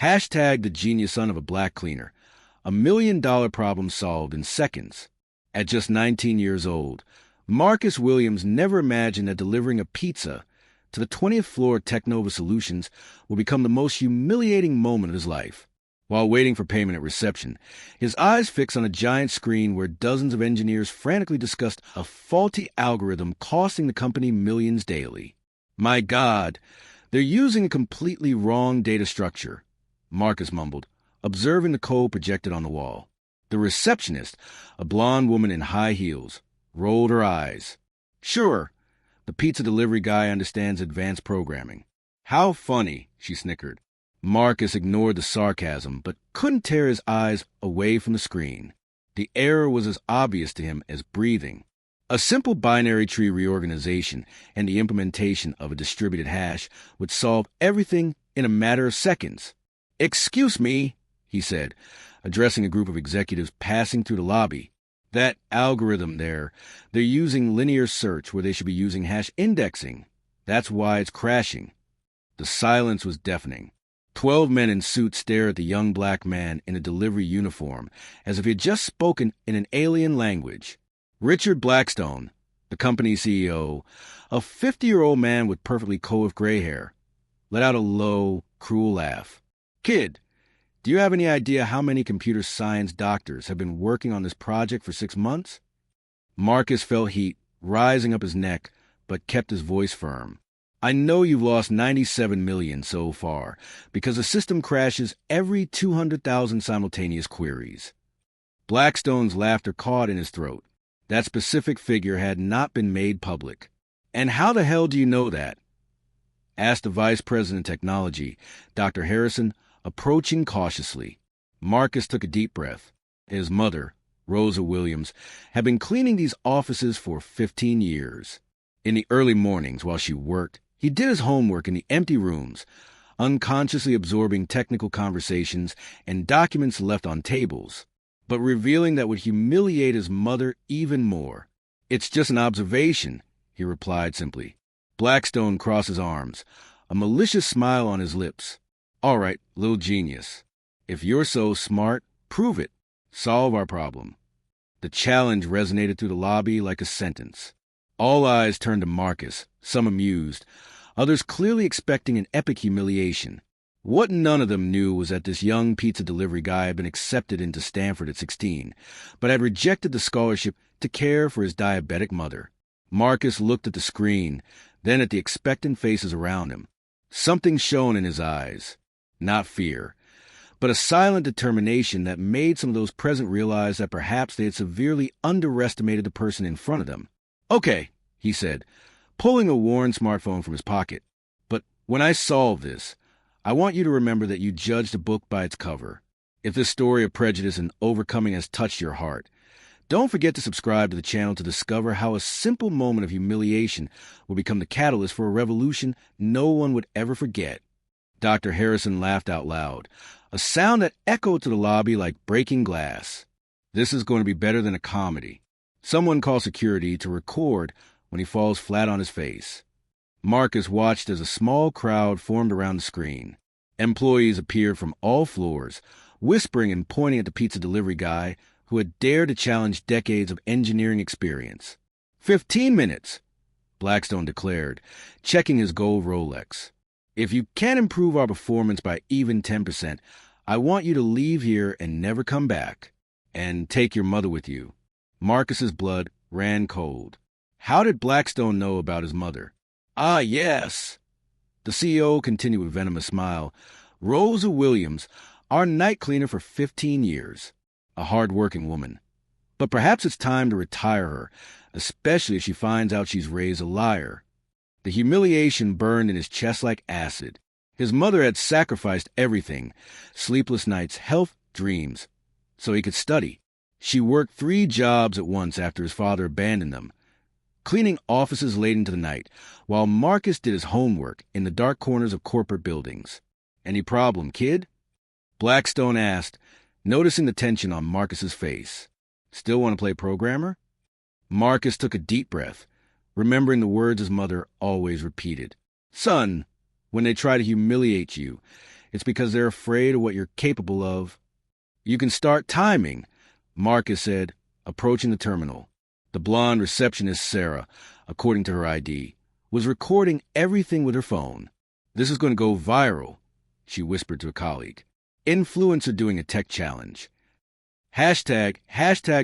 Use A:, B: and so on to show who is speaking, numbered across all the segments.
A: Hashtag the genius son of a black cleaner. $1 million problem solved in seconds. At just 19 years old, Marcus Williams never imagined that delivering a pizza to the 20th floor of Technova Solutions will become the most humiliating moment of his life. While waiting for payment at reception, his eyes fixed on a giant screen where dozens of engineers frantically discussed a faulty algorithm costing the company millions daily. My God, they're using a completely wrong data structure, Marcus mumbled, observing the code projected on the wall. The receptionist, a blonde woman in high heels, rolled her eyes. Sure, the pizza delivery guy understands advanced programming. How funny, she snickered. Marcus ignored the sarcasm, but couldn't tear his eyes away from the screen. The error was as obvious to him as breathing. A simple binary tree reorganization and the implementation of a distributed hash would solve everything in a matter of seconds. "Excuse me," he said, addressing a group of executives passing through the lobby. "That algorithm there, they're using linear search where they should be using hash indexing. That's why it's crashing." The silence was deafening. 12 men in suits stared at the young black man in a delivery uniform as if he had just spoken in an alien language. Richard Blackstone, the company's CEO, a 50-year-old man with perfectly coiffed gray hair, let out a low, cruel laugh. "Kid, do you have any idea how many computer science doctors have been working on this project for 6 months?" Marcus felt heat rising up his neck, but kept his voice firm. "I know you've lost 97 million so far, because the system crashes every 200,000 simultaneous queries." Blackstone's laughter caught in his throat. That specific figure had not been made public. "And how the hell do you know that?" asked the Vice President of Technology, Dr. Harrison, approaching cautiously. Marcus took a deep breath. His mother, Rosa Williams, had been cleaning these offices for 15 years. In the early mornings while she worked, he did his homework in the empty rooms, unconsciously absorbing technical conversations and documents left on tables, but revealing that would humiliate his mother even more. "It's just an observation," he replied simply. Blackstone crossed his arms, a malicious smile on his lips. "All right, little genius. If you're so smart, prove it. Solve our problem." The challenge resonated through the lobby like a sentence. All eyes turned to Marcus, some amused, others clearly expecting an epic humiliation. What none of them knew was that this young pizza delivery guy had been accepted into Stanford at 16, but had rejected the scholarship to care for his diabetic mother. Marcus looked at the screen, then at the expectant faces around him. Something shone in his eyes. Not fear, but a silent determination that made some of those present realize that perhaps they had severely underestimated the person in front of them. "Okay," he said, pulling a worn smartphone from his pocket. "But when I solve this, I want you to remember that you judged a book by its cover. If this story of prejudice and overcoming has touched your heart, don't forget to subscribe to the channel to discover how a simple moment of humiliation will become the catalyst for a revolution no one would ever forget." Dr. Harrison laughed out loud, a sound that echoed to the lobby like breaking glass. "This is going to be better than a comedy. Someone call security to record when he falls flat on his face." Marcus watched as a small crowd formed around the screen. Employees appeared from all floors, whispering and pointing at the pizza delivery guy who had dared to challenge decades of engineering experience. 15 minutes, Blackstone declared, checking his gold Rolex. "If you can't improve our performance by even 10%, I want you to leave here and never come back. And take your mother with you." Marcus's blood ran cold. How did Blackstone know about his mother? "Ah, yes," the CEO continued with a venomous smile. "Rosa Williams, our night cleaner for 15 years. A hard-working woman. But perhaps it's time to retire her, especially if she finds out she's raised a liar." The humiliation burned in his chest like acid. His mother had sacrificed everything, sleepless nights, health, dreams, so he could study. She worked 3 jobs at once after his father abandoned them, cleaning offices late into the night, while Marcus did his homework in the dark corners of corporate buildings. "Any problem, kid?" Blackstone asked, noticing the tension on Marcus's face. "Still want to play programmer?" Marcus took a deep breath, remembering the words his mother always repeated. "Son, when they try to humiliate you, It's because they're afraid of what you're capable of. You can start timing, Marcus said, approaching the terminal. The blonde receptionist, Sarah, according to her ID, was recording everything with her phone. This is going to go viral, she whispered to a colleague. Influencer doing a tech challenge. Hashtag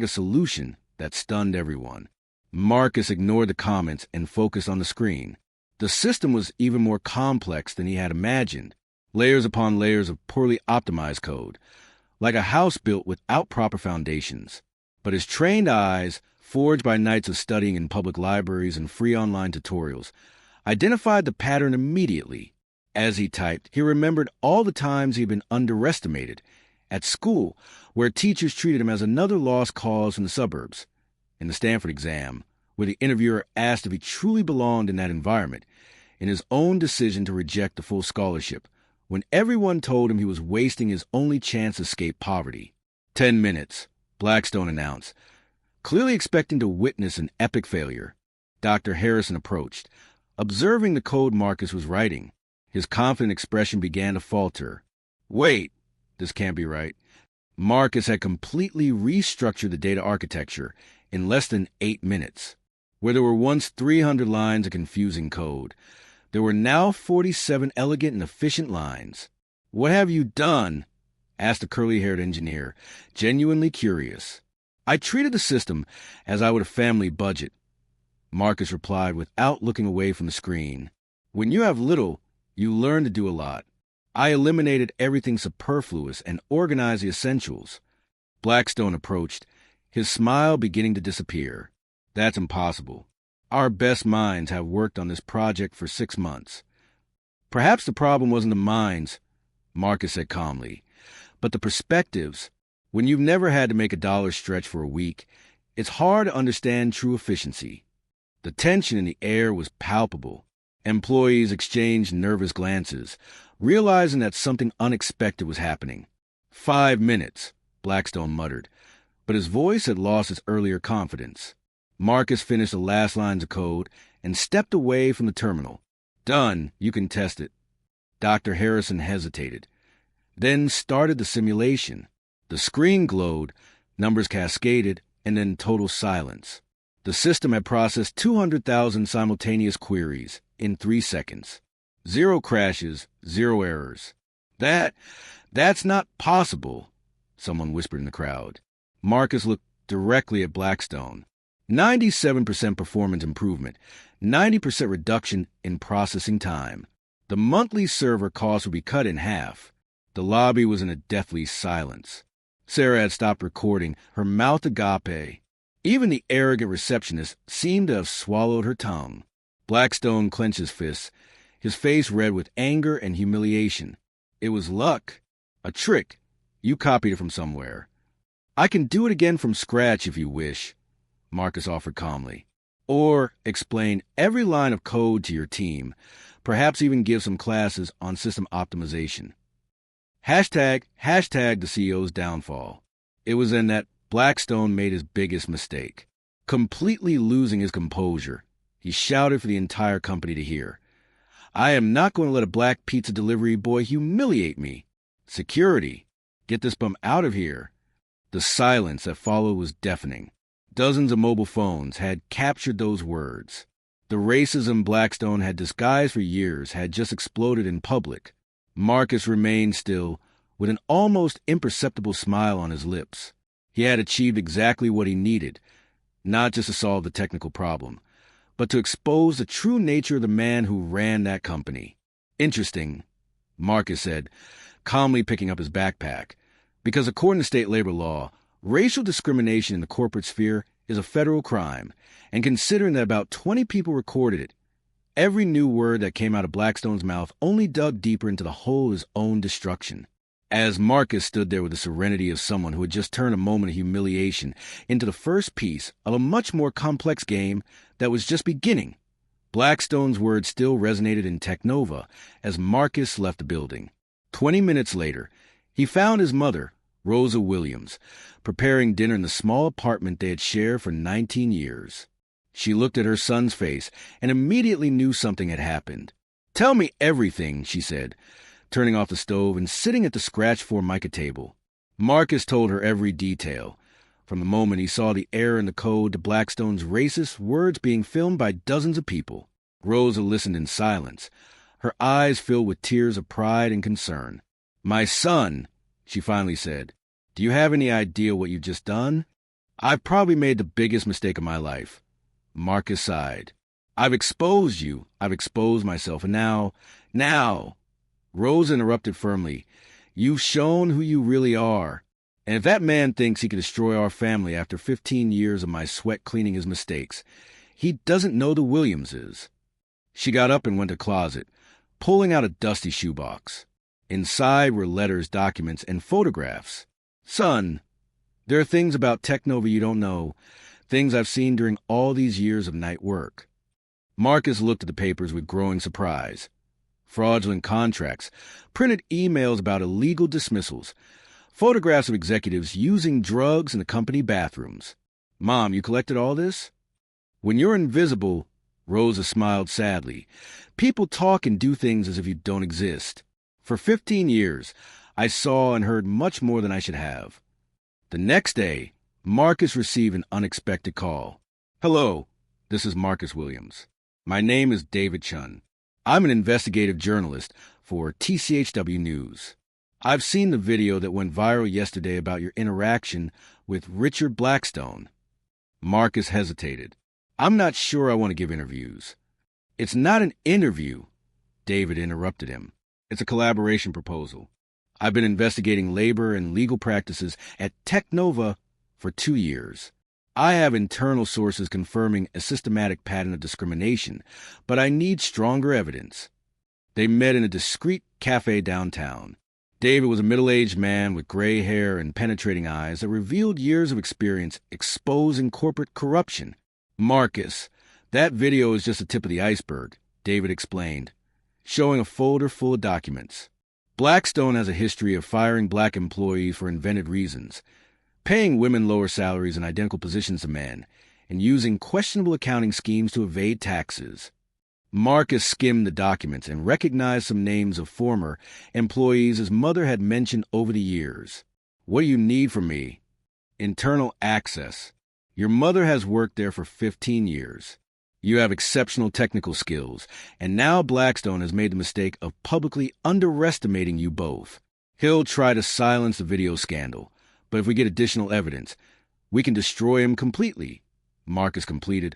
A: a solution that stunned everyone. Marcus ignored the comments and focused on the screen. The system was even more complex than he had imagined. Layers upon layers of poorly optimized code, like a house built without proper foundations. But his trained eyes, forged by nights of studying in public libraries and free online tutorials, identified the pattern immediately. As he typed, he remembered all the times he'd been underestimated. At school, where teachers treated him as another lost cause in the suburbs. In the Stanford exam, where the interviewer asked if he truly belonged in that environment. In his own decision to reject the full scholarship, when everyone told him he was wasting his only chance to escape poverty. 10 minutes, Blackstone announced. Clearly expecting to witness an epic failure, Dr. Harrison approached. Observing the code Marcus was writing, his confident expression began to falter. Wait, this can't be right. Marcus had completely restructured the data architecture in less than 8 minutes. Where there were once 300 lines of confusing code, there were now 47 elegant and efficient lines. What have you done? Asked the curly-haired engineer, genuinely curious. I treated the system as I would a family budget, Marcus replied without looking away from the screen. When you have little, you learn to do a lot. I eliminated everything superfluous and organized the essentials. Blackstone approached, his smile beginning to disappear. That's impossible. Our best minds have worked on this project for 6 months. Perhaps the problem wasn't the minds, Marcus said calmly, but the perspectives. When you've never had to make a dollar stretch for a week, it's hard to understand true efficiency. The tension in the air was palpable. Employees exchanged nervous glances, realizing that something unexpected was happening. 5 minutes, Blackstone muttered, but his voice had lost its earlier confidence. Marcus finished the last lines of code and stepped away from the terminal. Done, you can test it. Dr. Harrison hesitated, then started the simulation. The screen glowed, numbers cascaded, and then total silence. The system had processed 200,000 simultaneous queries in 3 seconds. 0 crashes, 0 errors. That's not possible, someone whispered in the crowd. Marcus looked directly at Blackstone. 97% performance improvement, 90% reduction in processing time. The monthly server cost would be cut in half. The lobby was in a deathly silence. Sarah had stopped recording, her mouth agape. Even the arrogant receptionist seemed to have swallowed her tongue. Blackstone clenched his fists, his face red with anger and humiliation. It was luck. A trick. You copied it from somewhere. I can do it again from scratch if you wish, Marcus offered calmly. Or explain every line of code to your team, perhaps even give some classes on system optimization. Hashtag the CEO's downfall. It was then that Blackstone made his biggest mistake. Completely losing his composure, he shouted for the entire company to hear. I am not going to let a black pizza delivery boy humiliate me. Security, get this bum out of here. The silence that followed was deafening. Dozens of mobile phones had captured those words. The racism Blackstone had disguised for years had just exploded in public. Marcus remained still, with an almost imperceptible smile on his lips. He had achieved exactly what he needed, not just to solve the technical problem, but to expose the true nature of the man who ran that company. Interesting, Marcus said, calmly picking up his backpack, because according to state labor law, racial discrimination in the corporate sphere is a federal crime, and considering that about 20 people recorded it, every new word that came out of Blackstone's mouth only dug deeper into the hole of his own destruction. As Marcus stood there with the serenity of someone who had just turned a moment of humiliation into the first piece of a much more complex game that was just beginning, Blackstone's words still resonated in Technova as Marcus left the building. 20 minutes later, he found his mother, Rosa Williams, preparing dinner in the small apartment they had shared for 19 years. She looked at her son's face and immediately knew something had happened. Tell me everything, she said, turning off the stove and sitting at the scratched Formica table. Marcus told her every detail, from the moment he saw the error in the code to Blackstone's racist words being filmed by dozens of people. Rosa listened in silence, her eyes filled with tears of pride and concern. "My son," she finally said, "do you have any idea what you've just done?" "I've probably made the biggest mistake of my life." Marcus sighed. "I've exposed you. I've exposed myself. And now, Rosa interrupted firmly, "you've shown who you really are. And if that man thinks he can destroy our family after 15 years of my sweat cleaning his mistakes, he doesn't know the Williamses." She got up and went to the closet, pulling out a dusty shoebox. Inside were letters, documents, and photographs. "Son, there are things about Technova you don't know, things I've seen during all these years of night work." Marcus looked at the papers with growing surprise. Fraudulent contracts, printed emails about illegal dismissals, photographs of executives using drugs in the company bathrooms. "Mom, you collected all this?" "When you're invisible," Rosa smiled sadly, "people talk and do things as if you don't exist. For 15 years, I saw and heard much more than I should have." The next day, Marcus received an unexpected call. "Hello, this is Marcus Williams. My name is David Chun. I'm an investigative journalist for TCHW News. I've seen the video that went viral yesterday about your interaction with Richard Blackstone." Marcus hesitated. "I'm not sure I want to give interviews." "It's not an interview," David interrupted him. "It's a collaboration proposal. I've been investigating labor and legal practices at Technova for 2 years. I have internal sources confirming a systematic pattern of discrimination, but I need stronger evidence." They met in a discreet cafe downtown. David was a middle-aged man with gray hair and penetrating eyes that revealed years of experience exposing corporate corruption. "Marcus, that video is just the tip of the iceberg," David explained, showing a folder full of documents. "Blackstone has a history of firing black employees for invented reasons, paying women lower salaries in identical positions to men, and using questionable accounting schemes to evade taxes." Marcus skimmed the documents and recognized some names of former employees his mother had mentioned over the years. "What do you need from me?" "Internal access. Your mother has worked there for 15 years. You have exceptional technical skills, and now Blackstone has made the mistake of publicly underestimating you both. He'll try to silence the video scandal, but if we get additional evidence, we can destroy him completely," Marcus completed,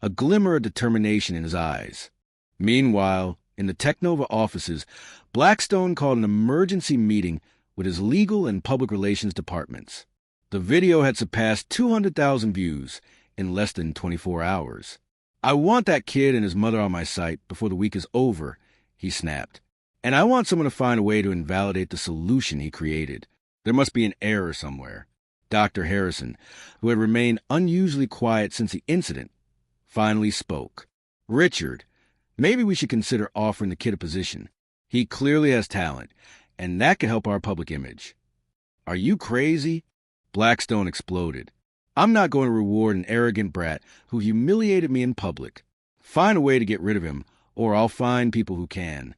A: a glimmer of determination in his eyes. Meanwhile, in the Technova offices, Blackstone called an emergency meeting with his legal and public relations departments. The video had surpassed 200,000 views in less than 24 hours. "I want that kid and his mother on my site before the week is over," he snapped. "And I want someone to find a way to invalidate the solution he created. There must be an error somewhere." Dr. Harrison, who had remained unusually quiet since the incident, finally spoke. "Richard, maybe we should consider offering the kid a position. He clearly has talent, and that could help our public image." "Are you crazy?" Blackstone exploded. "I'm not going to reward an arrogant brat who humiliated me in public. Find a way to get rid of him, or I'll find people who can."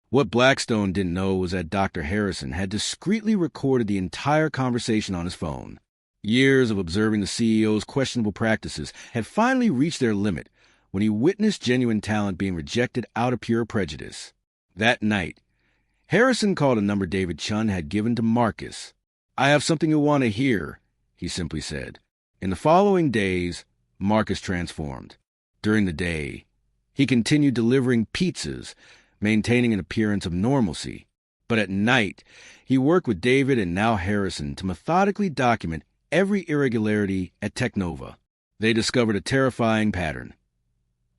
A: What Blackstone didn't know was that Dr. Harrison had discreetly recorded the entire conversation on his phone. Years of observing the CEO's questionable practices had finally reached their limit when he witnessed genuine talent being rejected out of pure prejudice. That night, Harrison called a number David Chun had given to Marcus. "I have something you want to hear," he simply said. In the following days, Marcus transformed. During the day, he continued delivering pizzas, maintaining an appearance of normalcy. But at night, he worked with David and now Harrison to methodically document every irregularity at Technova. They discovered a terrifying pattern.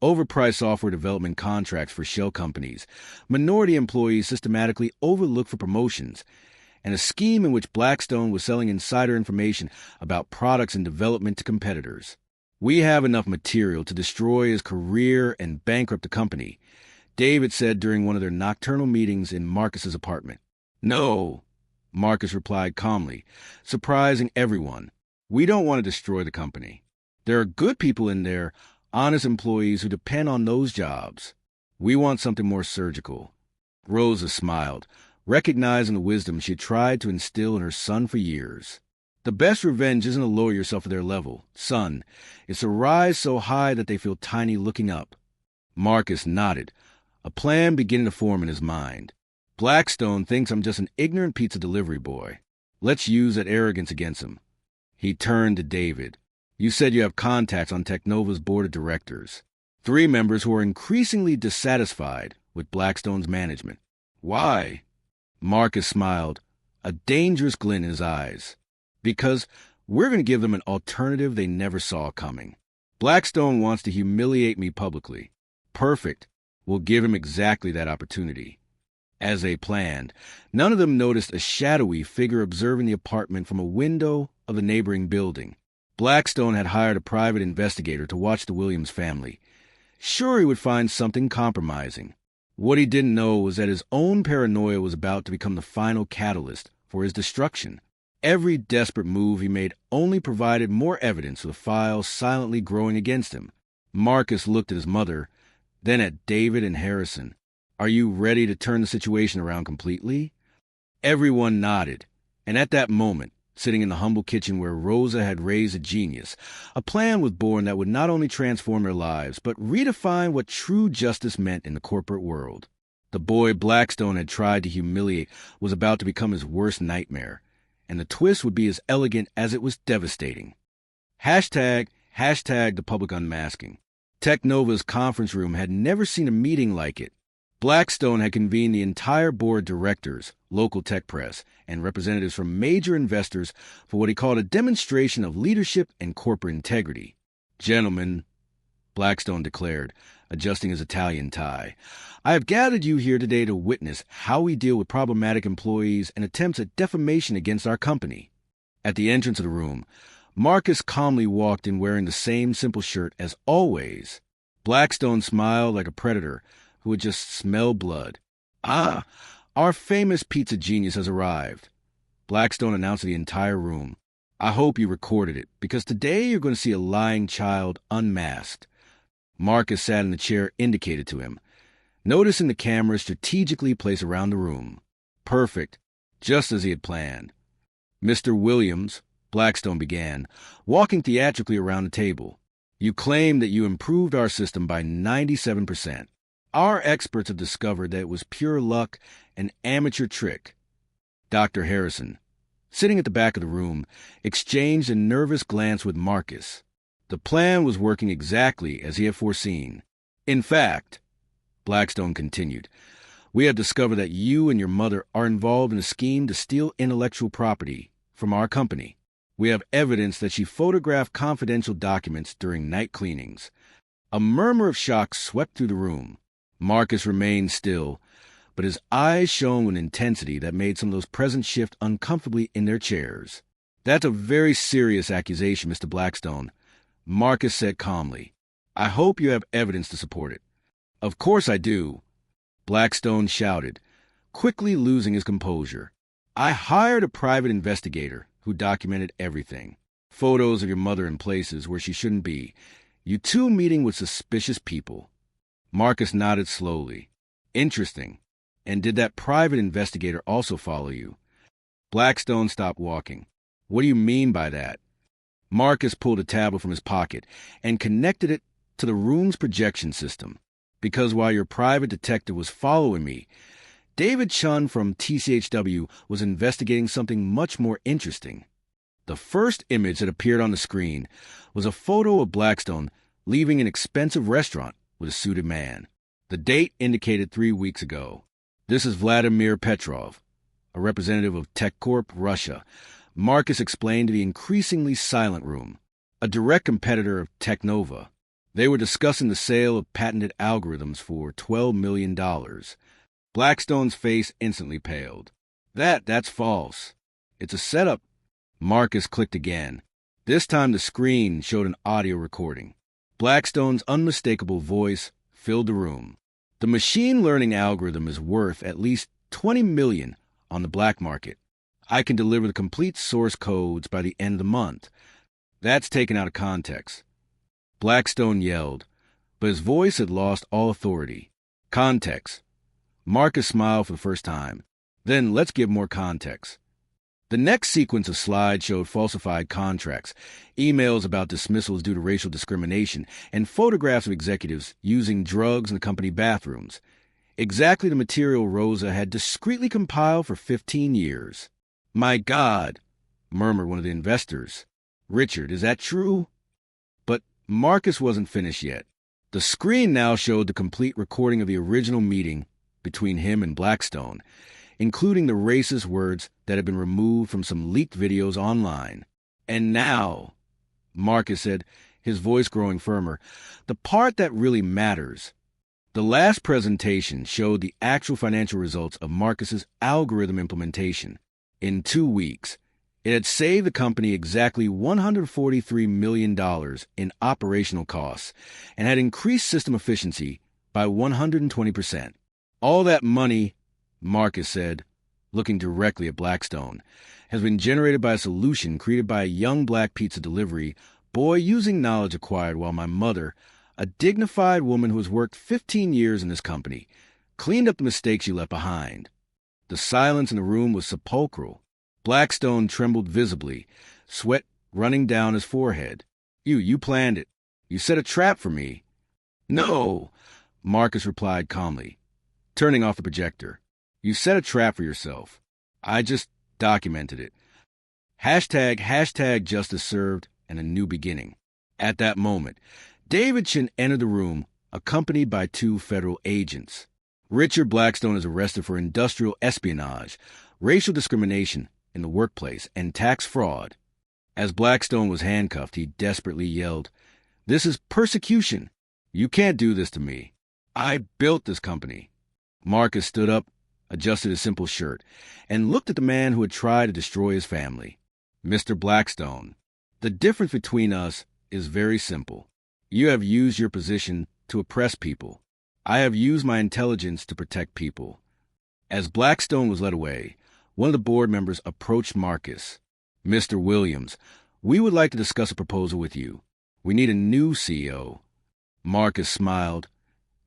A: Overpriced software development contracts for shell companies, minority employees systematically overlooked for promotions, and a scheme in which Blackstone was selling insider information about products in development to competitors. "We have enough material to destroy his career and bankrupt the company," David said during one of their nocturnal meetings in Marcus's apartment. "No," Marcus replied calmly, surprising everyone. "We don't want to destroy the company. There are good people in there, honest employees who depend on those jobs. We want something more surgical. Rosa smiled, recognizing the wisdom she had tried to instill in her son for years. The best revenge isn't to lower yourself to their level, son. It's to rise so high that they feel tiny looking up. Marcus nodded, a plan beginning to form in his mind. Blackstone thinks I'm just an ignorant pizza delivery boy. Let's use that arrogance against him. He turned to David. You said you have contacts on Technova's board of directors. 3 members who are increasingly dissatisfied with Blackstone's management. Why? Marcus smiled, a dangerous glint in his eyes. Because we're going to give them an alternative they never saw coming. Blackstone wants to humiliate me publicly. Perfect. We'll give him exactly that opportunity. As they planned, none of them noticed a shadowy figure observing the apartment from a window of the neighboring building. Blackstone had hired a private investigator to watch the Williams family. Sure, he would find something compromising. What he didn't know was that his own paranoia was about to become the final catalyst for his destruction. Every desperate move he made only provided more evidence of the files silently growing against him. Marcus looked at his mother, then at David and Harrison. Are you ready to turn the situation around completely? Everyone nodded, and at that moment, sitting in the humble kitchen where Rosa had raised a genius, a plan was born that would not only transform their lives, but redefine what true justice meant in the corporate world. The boy Blackstone had tried to humiliate was about to become his worst nightmare, and the twist would be as elegant as it was devastating. Hashtag the public unmasking. Technova's conference room had never seen a meeting like it. Blackstone had convened the entire board of directors, local tech press, and representatives from major investors for what he called a demonstration of leadership and corporate integrity. Gentlemen, Blackstone declared, adjusting his Italian tie, I have gathered you here today to witness how we deal with problematic employees and attempts at defamation against our company. At the entrance of the room, Marcus calmly walked in wearing the same simple shirt as always. Blackstone smiled like a predator who had just smelled blood. Ah, our famous pizza genius has arrived. Blackstone announced to the entire room. I hope you recorded it, because today you're going to see a lying child unmasked. Marcus sat in the chair indicated to him, noticing the camera strategically placed around the room. Perfect, just as he had planned. Mr. Williams, Blackstone began, walking theatrically around the table. You claim that you improved our system by 97%. Our experts have discovered that it was pure luck, an amateur trick. Dr. Harrison, sitting at the back of the room, exchanged a nervous glance with Marcus. The plan was working exactly as he had foreseen. In fact, Blackstone continued, we have discovered that you and your mother are involved in a scheme to steal intellectual property from our company. We have evidence that she photographed confidential documents during night cleanings. A murmur of shock swept through the room. Marcus remained still, but his eyes shone with intensity that made some of those present shift uncomfortably in their chairs. That's a very serious accusation, Mr. Blackstone, Marcus said calmly. I hope you have evidence to support it. Of course I do, Blackstone shouted, quickly losing his composure. I hired a private investigator who documented everything. Photos of your mother in places where she shouldn't be. You two meeting with suspicious people. Marcus nodded slowly. Interesting. And did that private investigator also follow you? Blackstone stopped walking. What do you mean by that? Marcus pulled a tablet from his pocket and connected it to the room's projection system. Because while your private detective was following me, David Chun from TCHW was investigating something much more interesting. The first image that appeared on the screen was a photo of Blackstone leaving an expensive restaurant with a suited man. The date indicated 3 weeks ago. This is Vladimir Petrov, a representative of TechCorp Russia. Marcus explained to the increasingly silent room, a direct competitor of Technova. They were discussing the sale of patented algorithms for $12 million. Blackstone's face instantly paled. That's false. It's a setup. Marcus clicked again. This time the screen showed an audio recording. Blackstone's unmistakable voice filled the room. The machine learning algorithm is worth at least $20 million on the black market. I can deliver the complete source codes by the end of the month. That's taken out of context. Blackstone yelled, but his voice had lost all authority. Context. Marcus smiled for the first time. Then let's give more context. The next sequence of slides showed falsified contracts, emails about dismissals due to racial discrimination, and photographs of executives using drugs in the company bathrooms. Exactly the material Rosa had discreetly compiled for 15 years. "My God," murmured one of the investors. "Richard, is that true?" But Marcus wasn't finished yet. The screen now showed the complete recording of the original meeting between him and Blackstone, including the racist words that had been removed from some leaked videos online. "And now," Marcus said, his voice growing firmer, "the part that really matters." The last presentation showed the actual financial results of Marcus's algorithm implementation. In 2 weeks, it had saved the company exactly $143 million in operational costs and had increased system efficiency by 120%. "All that money," Marcus said, looking directly at Blackstone, "has been generated by a solution created by a young black pizza delivery boy using knowledge acquired while my mother, a dignified woman who has worked 15 years in this company, cleaned up the mistakes you left behind." The silence in the room was sepulchral. Blackstone trembled visibly, sweat running down his forehead. You planned it. You set a trap for me." "No," Marcus replied calmly, turning off the projector. "You set a trap for yourself. I just documented it. Hashtag justice served and a new beginning." At that moment, David Chin entered the room, accompanied by 2 federal agents. Richard Blackstone is arrested for industrial espionage, racial discrimination in the workplace, and tax fraud. As Blackstone was handcuffed, he desperately yelled, "This is persecution. You can't do this to me. I built this company." Marcus stood up, adjusted his simple shirt, and looked at the man who had tried to destroy his family. "Mr. Blackstone, the difference between us is very simple. You have used your position to oppress people. I have used my intelligence to protect people." As Blackstone was led away, one of the board members approached Marcus. "Mr. Williams, we would like to discuss a proposal with you. We need a new CEO." Marcus smiled,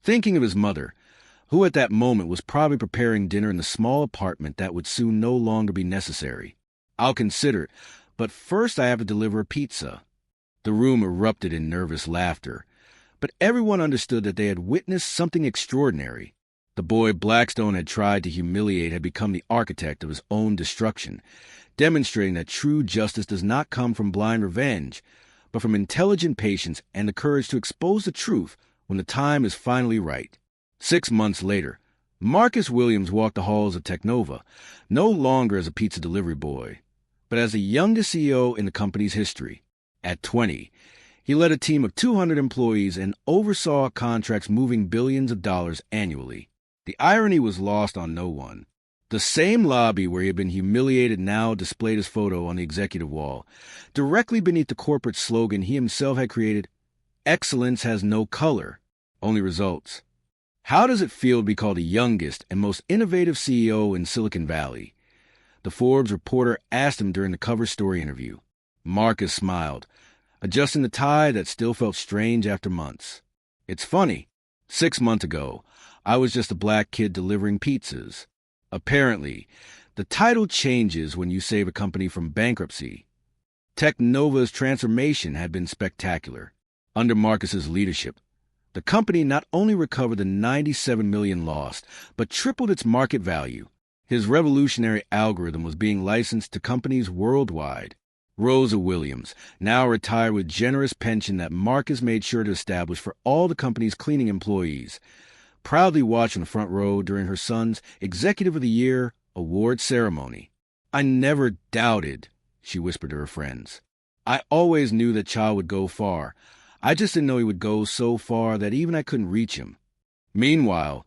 A: thinking of his mother, who at that moment was probably preparing dinner in the small apartment that would soon no longer be necessary. "I'll consider it, but first I have to deliver a pizza." The room erupted in nervous laughter, but everyone understood that they had witnessed something extraordinary. The boy Blackstone had tried to humiliate had become the architect of his own destruction, demonstrating that true justice does not come from blind revenge, but from intelligent patience and the courage to expose the truth when the time is finally right. 6 months later, Marcus Williams walked the halls of Technova, no longer as a pizza delivery boy, but as the youngest CEO in the company's history. At 20, he led a team of 200 employees and oversaw contracts moving billions of dollars annually. The irony was lost on no one. The same lobby where he had been humiliated now displayed his photo on the executive wall, directly beneath the corporate slogan he himself had created, "Excellence has no color, only results." How does it feel to be called the youngest and most innovative CEO in Silicon Valley? The Forbes reporter asked him during the cover story interview. Marcus smiled, adjusting the tie that still felt strange after months. "It's funny. 6 months ago, I was just a black kid delivering pizzas. Apparently, the title changes when you save a company from bankruptcy." Technova's transformation had been spectacular. Under Marcus's leadership, the company not only recovered the $97 million lost, but tripled its market value. His revolutionary algorithm was being licensed to companies worldwide. Rosa Williams, now retired with generous pension that Marcus made sure to establish for all the company's cleaning employees, proudly watched in the front row during her son's Executive of the Year award ceremony. "I never doubted," she whispered to her friends. "I always knew that child would go far. I just didn't know he would go so far that even I couldn't reach him." Meanwhile,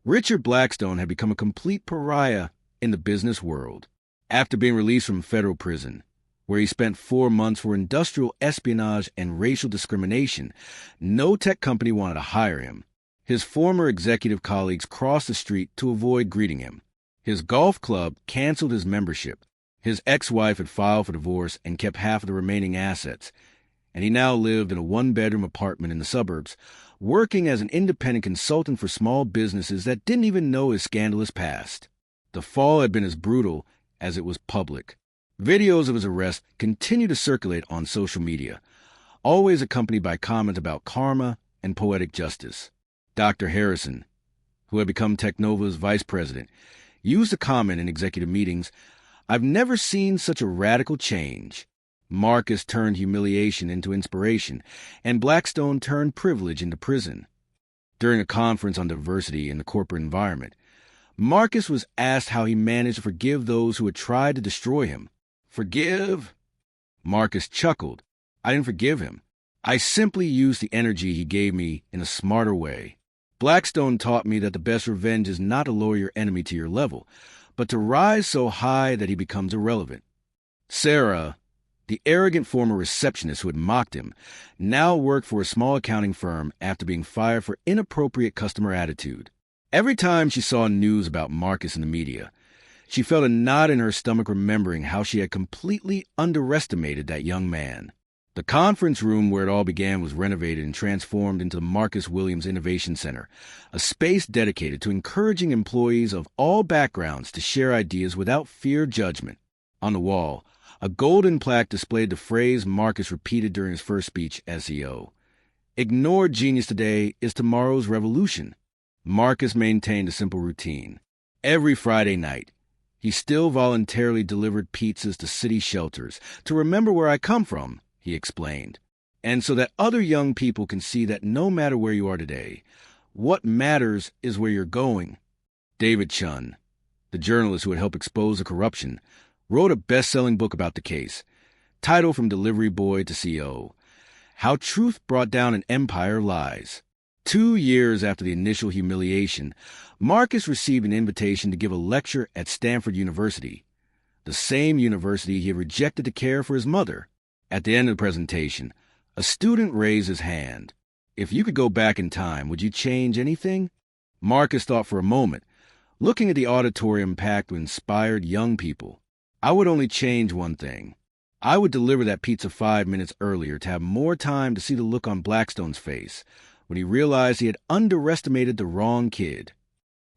A: Richard Blackstone had become a complete pariah in the business world. After being released from federal prison, where he spent 4 months for industrial espionage and racial discrimination, no tech company wanted to hire him. His former executive colleagues crossed the street to avoid greeting him. His golf club canceled his membership. His ex-wife had filed for divorce and kept half of the remaining assets. and he now lived in a one-bedroom apartment in the suburbs, working as an independent consultant for small businesses that didn't even know his scandalous past. The fall had been as brutal as it was public. Videos of his arrest continue to circulate on social media, always accompanied by comments about karma and poetic justice. Dr. Harrison, who had become Technova's vice president, used a comment in executive meetings, "I've never seen such a radical change." Marcus turned humiliation into inspiration, and Blackstone turned privilege into prison. During a conference on diversity in the corporate environment, Marcus was asked how he managed to forgive those who had tried to destroy him. "Forgive?" Marcus chuckled. "I didn't forgive him. I simply used the energy he gave me in a smarter way. Blackstone taught me that the best revenge is not to lower your enemy to your level, but to rise so high that he becomes irrelevant." Sarah, the arrogant former receptionist who had mocked him, now worked for a small accounting firm after being fired for inappropriate customer attitude. Every time she saw news about Marcus in the media, she felt a knot in her stomach remembering how she had completely underestimated that young man. The conference room where it all began was renovated and transformed into the Marcus Williams Innovation Center, a space dedicated to encouraging employees of all backgrounds to share ideas without fear of judgment. On the wall, a golden plaque displayed the phrase Marcus repeated during his first speech as CEO. "Ignore genius today is tomorrow's revolution." Marcus maintained a simple routine. Every Friday night, he still voluntarily delivered pizzas to city shelters to remember where I come from, he explained, and so that other young people can see that no matter where you are today, what matters is where you're going. David Chun, the journalist who had helped expose the corruption, wrote a best-selling book about the case, titled From Delivery Boy to CEO, How Truth Brought Down an Empire of Lies. 2 years after the initial humiliation, Marcus received an invitation to give a lecture at Stanford University, the same university he had rejected to care for his mother. At the end of the presentation, a student raised his hand. "If you could go back in time, would you change anything?" Marcus thought for a moment, looking at the auditorium packed with inspired young people. "I would only change one thing. I would deliver that pizza 5 minutes earlier to have more time to see the look on Blackstone's face when he realized he had underestimated the wrong kid."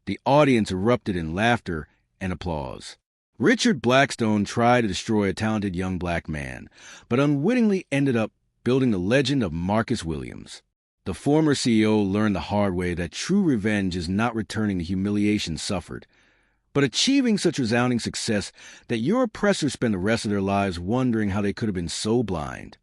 A: The audience erupted in laughter and applause. Richard Blackstone tried to destroy a talented young black man, but unwittingly ended up building the legend of Marcus Williams. The former CEO learned the hard way that true revenge is not returning the humiliation suffered, but achieving such resounding success that your oppressors spend the rest of their lives wondering how they could have been so blind.